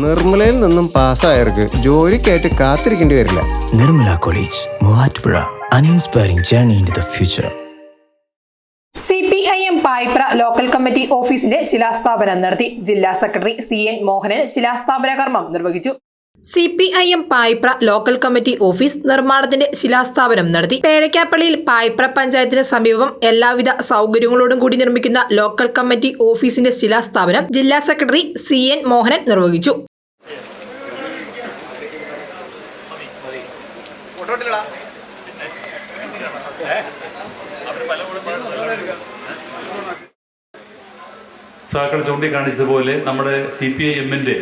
നിർമ്മലയിൽ നിന്നും പാസ്സായവർക്ക് ജോലിക്കായിട്ട് കാത്തിരിക്കേണ്ടി വരില്ല. Nirmala college, Muvattupuzha. An inspiring journey into the future. CPIM Payipra local committee ഓഫീസിന്റെ ശിലാസ്ഥാപനം നടത്തി. ജില്ലാ സെക്രട്ടറി CN മോഹനൻ ശിലാസ്ഥാപന കർമ്മം നിർവഹിച്ചു. CPIM Payipra local committee office നിർമ്മാണത്തിന്റെ ശിലാസ്ഥാപനം നടത്തി. പേഴക്കാപ്പള്ളിയിൽ പായിപ്ര പഞ്ചായത്തിന് സമീപം എല്ലാവിധ സൗകര്യങ്ങളോടും കൂടി നിർമ്മിക്കുന്ന ലോക്കൽ കമ്മിറ്റി ഓഫീസിന്റെ ശിലാസ്ഥാപനം ജില്ലാ സെക്രട്ടറി CN മോഹനൻ നിർവഹിച്ചു. സാക്കൾ ചൂണ്ടിക്കാണിച്ചതുപോലെ നമ്മുടെ CPIM-ന്റെ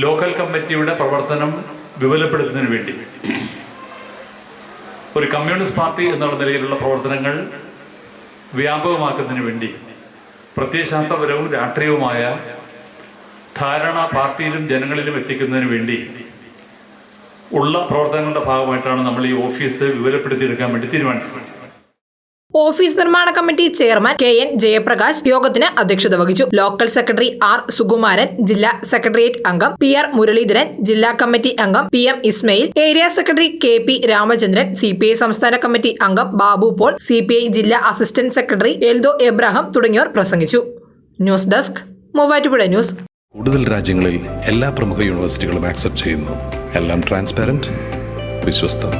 ലോക്കൽ കമ്മിറ്റിയുടെ പ്രവർത്തനം വിപുലപ്പെടുത്തുന്നതിന് വേണ്ടി ഒരു കമ്മ്യൂണിസ്റ്റ് പാർട്ടി എന്നുള്ള നിലയിലുള്ള പ്രവർത്തനങ്ങൾ വ്യാപകമാക്കുന്നതിന് വേണ്ടി പ്രത്യയശാസ്ത്രപരവും രാഷ്ട്രീയവുമായ ധാരണ പാർട്ടിയിലും ജനങ്ങളിലും എത്തിക്കുന്നതിന് വേണ്ടി ഉള്ള പ്രവർത്തനങ്ങളുടെ ഭാഗമായിട്ടാണ് നമ്മൾ ഈ ഓഫീസ് വിപുലപ്പെടുത്തിയെടുക്കാൻ വേണ്ടി തീരുമാനിച്ചത്. ഓഫീസ് നിർമ്മാണ കമ്മിറ്റി ചെയർമാൻ KN ജയപ്രകാശ് യോഗത്തിന് അധ്യക്ഷത വഹിച്ചു. ലോക്കൽ സെക്രട്ടറി R സുകുമാരൻ, ജില്ലാ സെക്രട്ടേറിയറ്റ് അംഗം PR മുരളീധരൻ, ജില്ലാ കമ്മിറ്റി അംഗം PM Ismail, area secretary KP Ramachandran, CPI സംസ്ഥാന കമ്മിറ്റി അംഗം ബാബു പോൾ, CPI ജില്ലാ അസിസ്റ്റന്റ് സെക്രട്ടറി എൽദോ എബ്രാഹിം തുടങ്ങിയവർ പ്രസംഗിച്ചു. News desk, Muvattupuzha news. കൂടുതൽ രാജ്യങ്ങളിൽ എല്ലാ പ്രമുഖ യൂണിവേഴ്സിറ്റികളും ആക്സെപ്റ്റ് ചെയ്യുന്നു. എല്ലാം ട്രാൻസ്പാരന്റ്, വിശ്വസ്തം.